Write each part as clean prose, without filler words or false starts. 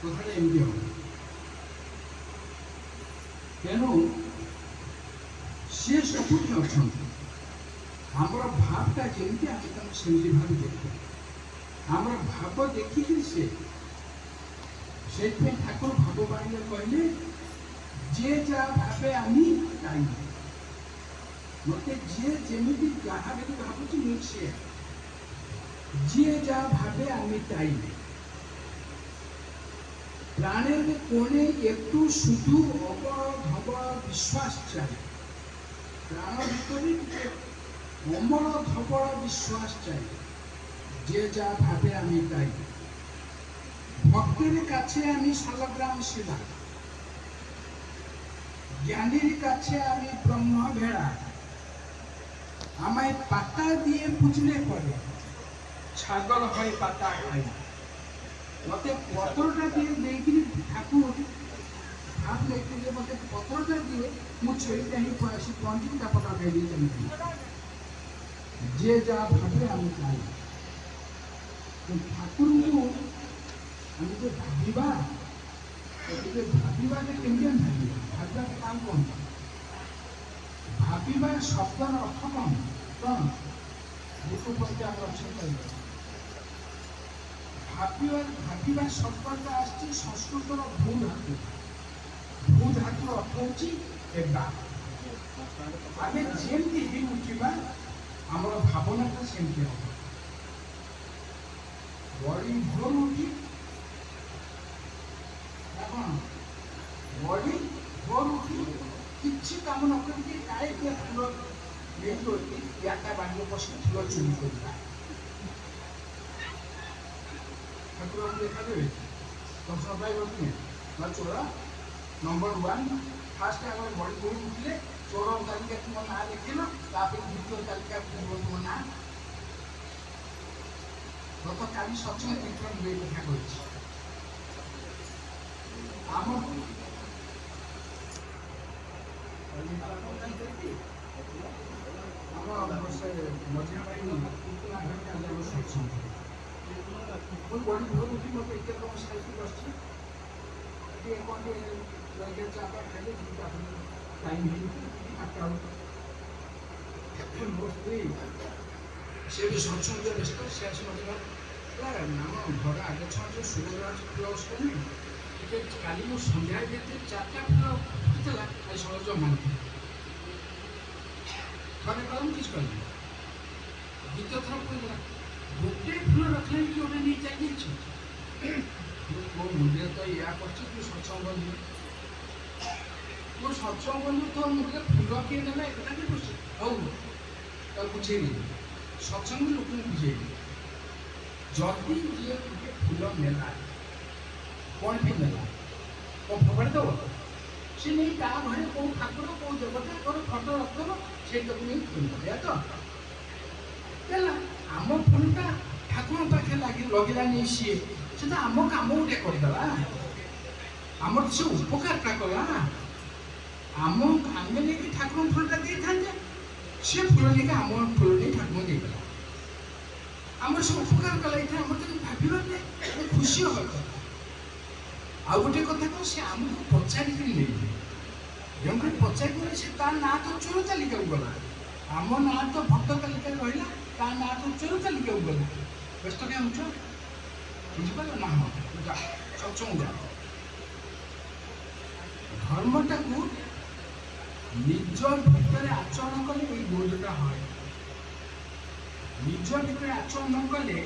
कथा एमती हम तेणु सी सबुठ अच्छा आमर भावटा जमी आम सेमती भाव देख आमर भाव देखिए से ठाकुर भाव बाणी कहले जे जा भावे आमी ताई मत जे जमी जहाँ भी भावुची मुझे जे जा भावे आमी ताई प्राणेर कोणे एकटू शुद्धू अबल धबल विश्वास चाहिए प्राण भीतर अमल धबल विश्वास चाहिए जे जा भावे आमी ताई भक्तिर काछे आमी शालग्राम शिला ज्ञानीर काछे आमी ब्रह्म भेड़ा आमाय पाता दिए पूजले पड़े छागल है पाता खाई मत पत्रटा दिए देखिए ठाकुर भाव लेके मत पत्रटा दिए मुझे कहीं आसी पहुंची पता खाई चलती जे जा भावे आम चाहिए ठाकुर को आम जो भावा भावा केमती भावा काम कौन भावा शब्दर अर्थ कौन कौन बुक पढ़ते आम अच्छे भावा शब्द आसती संस्कृतर भू धातु अर्थ होची आम जमी उठा आम भावनाटा सेमती हम बड़ी भोर उठी बड़ी भोर उठी किसी कम न करके काले किए फूल नहीं याता बांध बस फूल चुरी कर ठाकुर देखा देवे दर्शन पाइबे ना चोर नंबर 1 फास्ट आम बड़ी भोर उठिले चोर तालिका तुम ना देखेल द्वितीय तालिका तुम ना गत काली सचिन कीर्तन दुई कथा कही आम मझा भाई सत्संग बड़ी भोर उठी मत एक साइकिल बस चापा खाइले टाइम मो स्त्री सी भी सत्संग व्यस्त से आस नाम घर आगे छो सूर्यराज क्लोज करें काली मो सन्ध्या भीतर 4टा फूल फुटला आज सब जमा थे कलम किस कल द्वितीय थर पड़ा गोटे फूल रखले कि गोटे नहीं चाहिए मो मुझे तो या कर सत्संग मो सत्संग तो मुझे फूल किए ना एक बुझेगी सत्संग लोक बुझेगी जदि जी फूल नेला कौन भी नेला कौन फोपाड़ी दब सी नहीं ता घर कौ ठाकुर कौ देवता कौन फटो रखदेव से नहीं फूल पकड़ा तो आम फूलटा ठाकुर पाखे लगेगा नहीं सी से तो आम कम गोटे करदेला आम से उपकारटा कला आम आम नहीं ठाकुर फूलटा दे था सी फूल नहीं आम फूल नहीं ठाकुर देदेला आम से उपकार कला ये आम तो भाव खुशी हवा कथा आ गोटे कथा कौन सी आमको पचारिक नहीं पचार से ना तो चोर तालिका गला आम ना तो भक्त तालिका रहा ता ना तो चोर तालिका गला व्यस्त क्या हो बुझिपार ना हाँ सत्संग जा धर्मटा को निज भितर आचरण कले ये बोधटा है निज भितर आचरण न कले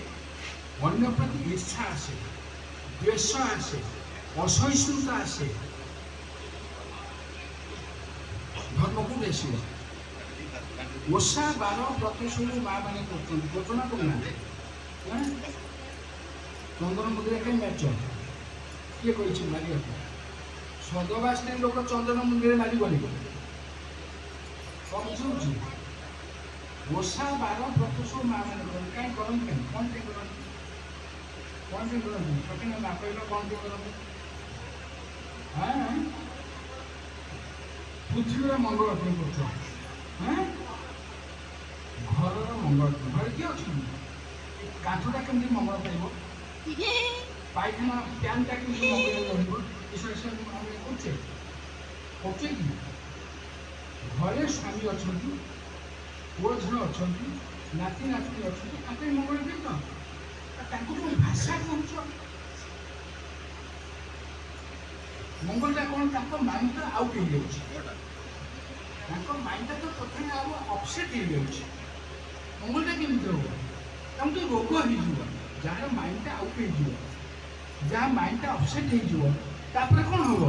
अन्य प्रति ईर्षा आसे द्वेष आसे असहिष्णुता आसे धर्म को बेसी ओषा बार प्रतिशोध माँ मैंने घोषणा करना चंदन मुद्रा कहीं मैच किए कही मारे सदवा स्त्री लोक चंदन मुद्रा मारे समझ ओषा बार प्रतिशोध माँ मैंने कहीं करते कौन टे करते कौन टे करते सकिन ना कहल कौन टे करते हाँ पृथ्वी मंगल कर घर मंगल घर किए अच्छा काठटा केमती मंगल पाइब পায়খানা প্যানটা কিন্তু মঙ্গলে রহব বিসর্জন আমরা করছে করছে কি ঘরে স্বামী অଛନ୍ତି পুଅ ଝିଅ ଅଛନ୍ତି ନାତି ନାତୁଣୀ ଅଛନ୍ତି ତାଙ୍କ ମଙ୍ଗଳ ପାଇଁ ତ ତାଙ୍କୁ ଯୋଉ ଭାଷା କହୁଛ ମଙ୍ଗଳଟା କ'ଣ ତାଙ୍କ ମାଇଣ୍ଡଟା ଆଉଟ୍ ହେଇଯାଉଛି ତାଙ୍କ ମାଇଣ୍ଡଟା ତ ପ୍ରଥମେ ଆଉ ଅପସେଟ୍ ହେଇଯାଉଛି ମଙ୍ଗଳଟା କେମିତି ହବ ତାଙ୍କୁ ତ ରୋଗ ହେଇଯିବ ଯାହାର ମାଇଣ୍ଡଟା ଆଉଟ୍ ହେଇଯିବ ଯାହା ମାଇଣ୍ଡଟା ଅପସେଟ୍ ହେଇଯିବ ତାପରେ କ'ଣ ହବ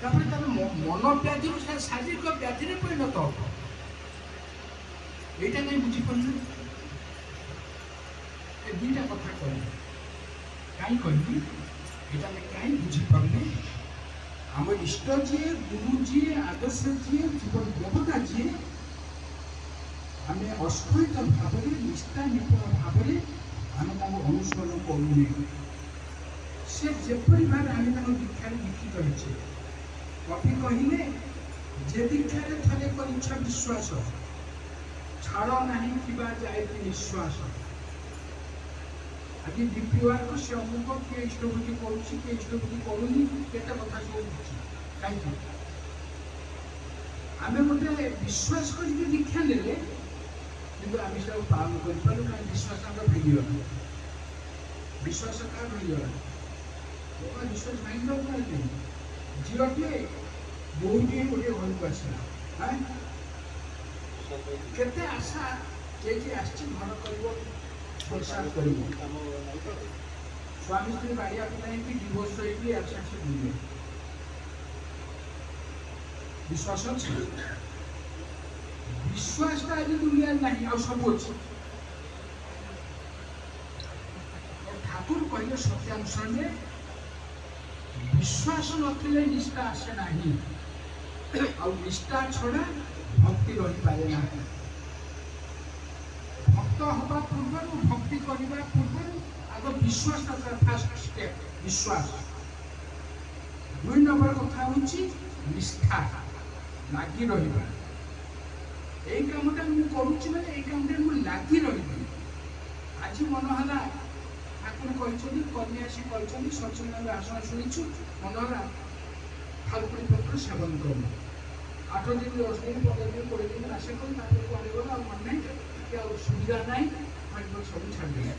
ତାପରେ ତାର ମନ ବ୍ୟାଧିରୁ ସେ ଶାରୀରିକ ବ୍ୟାଧିରେ ପରିଣତ ହବ এইটা কাই বুঝিপারু এ দুইটা কথা কইলি কাই কইলি এটা আমি কাই বুঝিপারু আমার ইষ্ট যে গুরু যে আদর্শ যে জীবন দেবতা যে আমি অস্ফুরিত ভাবে নিষ্ঠা নিপুণ ভাবে আমি তাকে অনুসরণ করুনি সে যেপরি ভাবে আমি তাকে দীক্ষার দীক্ষিত হয়েছে কবি কহিলে যে দীক্ষার থলে করিছ বিশ্বাস ছাড় নাহি কিবা যায় নিঃশ্বাস আজ ডিপিওয়ার সে অমুক কিଏ ইষ্টভূতি କରୁଛି କିଏ ଇଷ୍ଟଭୂତି କରୁନି କେତେ କଥା ସବୁ ବୁଝୁଛି କାହିଁକି ଆମେ ଗୋଟେ ବିଶ୍ୱାସ କରିକି ଦୀକ୍ଷା ନେଲେ କିନ୍ତୁ ଆମେ ସେଟାକୁ ପାଳନ କରିପାରୁ କାହିଁକି ବିଶ୍ୱାସ ଆମର ଭାଙ୍ଗିଗଲା ବିଶ୍ୱାସ କାହା ଭାଙ୍ଗିଗଲା ବିଶ୍ୱାସ ଭାଙ୍ଗିବାକୁ ନାହିଁ ଝିଅଟିଏ ବୋହୂଟିଏ ଗୋଟିଏ ଘରକୁ ଆସିଲା କେତେ ଆଶା କିଏ ଆସିଛି ଘର କରିବ ସଂସାର କରିବ ସ୍ୱାମୀ ସ୍ତ୍ରୀ ବାଡ଼ିଆକୁ ଯାଇକି ଡିଭୋର୍ସ ହେଇକି ଆସି ବୁଲିବେ ବିଶ୍ୱାସ ଅଛି ବିଶ୍ୱାସଟା ଆଜି ଦୁନିଆରେ ନାହିଁ ଆଉ ସବୁ ଅଛି ଠାକୁର କହିଲେ ସତ୍ୟାନୁସରଣରେ ବିଶ୍ୱାସ ନଥିଲେ ନିଷ୍ଠା ଆସେ ନାହିଁ ଆଉ ନିଷ୍ଠା ଛଡ଼ା ଭକ୍ତି ରହିପାରେ ନାହିଁ ଭକ୍ତ ହେବା ପୂର୍ବରୁ ଭକ୍ତି କରିବା ପୂର୍ବରୁ ଆଗ ବିଶ୍ୱାସଟା ଫାଷ୍ଟ ଷ୍ଟେପ୍ ବିଶ୍ୱାସ ଦୁଇ ନମ୍ବର କଥା ହେଉଛି ନିଷ୍ଠା ଲାଗି ରହିବା ଏଇ କାମଟା ମୁଁ କରୁଛି ମାନେ ଏଇ କାମଟା ମୁଁ ଲାଗି ରହିବି ଆଜି ମନ ହେଲା ଠାକୁର କହିଛନ୍ତି କନ୍ୟାସୀ କହିଛନ୍ତି ସତ୍ସଙ୍ଗରେ ଆସନ ଶୁଣିଛୁ ମନ ହେଲା ଥାଲୁକୁଡ଼ି ପତ୍ର ସେବନ କରୁ 8 दिन 10 दिन 15 दिन 20 दिन आशा करूँ पड़ेगा मन नहीं क्या सुविधा नहीं सब छाड़ दिया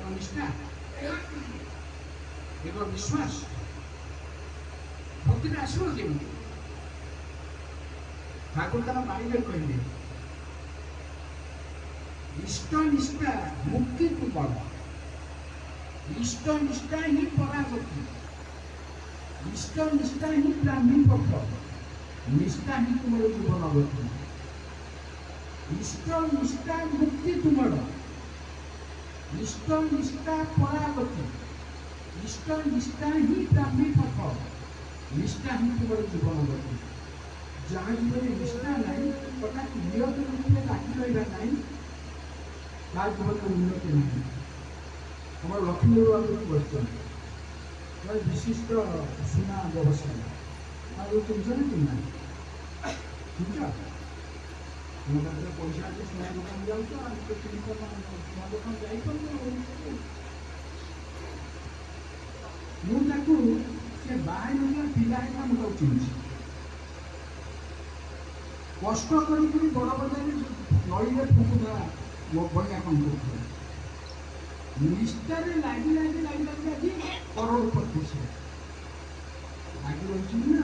निष्ठा एक विश्वास भक्ति आसो केमी ठाकुर तार बाणी कहले इष्ट निष्ठा मुक्ति तू बड़ इष्ट निष्ठा ही परागति इष्ट निष्ठा ही ब्राह्मी पक्ष निष्ठा ही तुम जीवन गति इष्ट निष्ठा मुक्ति तुम इष्ट निष्ठा परागति इष्ट निष्ठा ही ब्राह्मी पथ निष्ठा ही तुम जीवन गति जहाँ जीवन निष्ठा नहीं कटा नियत रूप में लागी रहा नहीं तार जीवन उन्नति नहीं हमारे लक्ष्मी बाबू क्वेश्चन विशिष्ट सुना व्यवसाय तुमसे ना तुम ठीक है पैसा अच्छे सुना दुकान जाऊँ सुना दुकान जापर मुझे बाहर पिला मुझे चिन्ह कष्ट कर बड़ बजार नई फुकुदा बनिया कम कर निष्ठार लगी लगी लगी लगी आज करोड़पति से लगी रही ना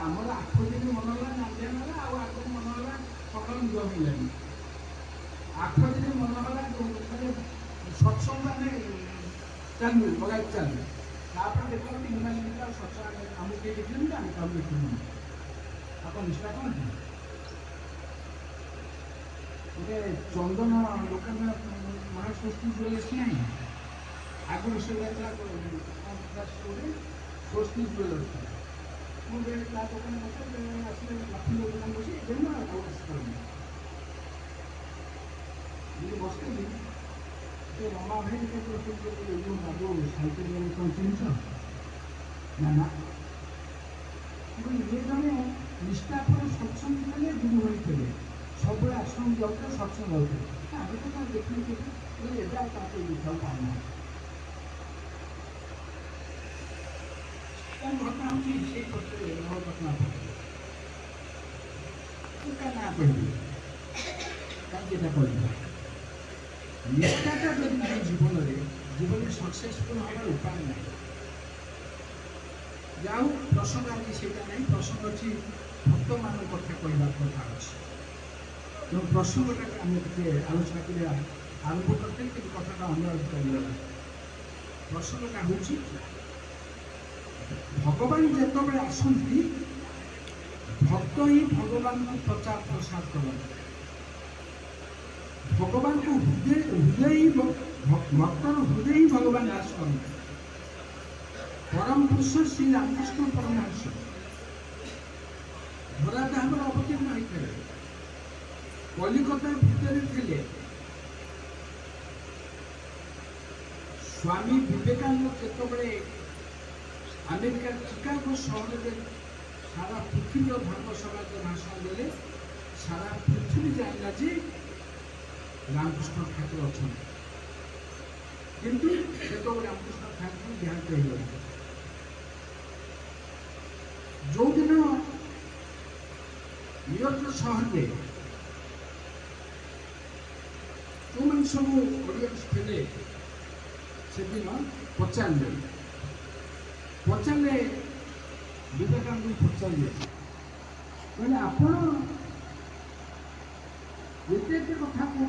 आमर 8 दिन मन है नांदिया ना आग मन है सकाल निद मिलानी 8 दिन मन है सत्संग मैंने चलू लगाई चलू तापर देख 3 मास भर सत्संग आमको किए देखिए ना आम देखिए आप निष्ठा कौन गोटे चंदन दुकान महास्वस्ति ज्वेलर्स नहीं आगुरी से स्वस्ति ज्वेलर्स मुझे दुकान लक्ष्मी दुकान बस बसती रमा भाई साइकेल चिन्ह ना ये जड़े निष्ठा पर सत्संग थे गुरु भाई थे सब आश्रम जाते सत्संग जाते आगे तो देखिए देखा पाना ପଟେ ନବପଟନା ପଟେ ନା କହିବି କାହିଁକି ଏଇଟା କହିବି ନିଷ୍ଠାଟା ଯଦି ନାହିଁ ଜୀବନରେ ସକ୍ସେସଫୁଲ୍ ହେବାର ଉପାୟ ନାହିଁ। ଯାଉ ପ୍ରସଙ୍ଗ ଆଜି ସେଇଟା ନାହିଁ, ପ୍ରସଙ୍ଗ ଅଛି ଭକ୍ତମାନଙ୍କ କଥା କହିବାର କଥା ଅଛି। ତେଣୁ ପ୍ରସଙ୍ଗଟାକୁ ଆମେ ଟିକେ ଆଲୋଚନା କରିବା ଆରମ୍ଭ କରିଥିଲେ କିନ୍ତୁ କଥାଟା ଅନ୍ୟ କରିଗଲା। ପ୍ରସଙ୍ଗଟା ହେଉଛି ଭଗବାନ ଯେତେବେଳେ ଆସନ୍ତି ଭକ୍ତ ହିଁ ଭଗବାନଙ୍କୁ ପ୍ରଚାର ପ୍ରସାର କରନ୍ତି। ଭଗବାନଙ୍କୁ ହୃଦୟ ହିଁ ଭକ୍ତର ହୃଦୟ ହିଁ ଭଗବାନ ନାଶ କରନ୍ତି। ପରମ ପୁରୁଷ ଶ୍ରୀ ରାମକୃଷ୍ଣ ପରମହଂସ ଧରାଧାମରେ ଅବତୀର୍ଣ୍ଣ ହୋଇଥିଲେ। କଲିକତା ଭିତରେ ଥିଲେ ସ୍ୱାମୀ ବିବେକାନନ୍ଦ ଯେତେବେଳେ ଆମେରିକାର ଚିକାଗୋ ସହରରେ ସାରା ପୃଥିବୀର ଧର୍ମ ସମାଜରେ ଭାଷଣ ଦେଲେ ସାରା ପୃଥିବୀ ଜାଣିଲା ଯେ ରାମକୃଷ୍ଣ ଠାକୁର ଅଛନ୍ତି। କିନ୍ତୁ ସେତେବେଳେ ରାମକୃଷ୍ଣ ଠାକୁର ଦେହାନ୍ତ ହେଇଗଲେ। ଯୋଉଦିନ ନ୍ୟୁୟର୍କ ସହରରେ ଯେଉଁମାନେ ସବୁ ଅଡ଼ିଏନ୍ସ ଥିଲେ ସେଦିନ ପଚାରିଲେ ବିବେକାନନ୍ଦ ପଚାରିଲେ କହିଲେ ଆପଣ ଏତେ କଥା କହୁଛନ୍ତି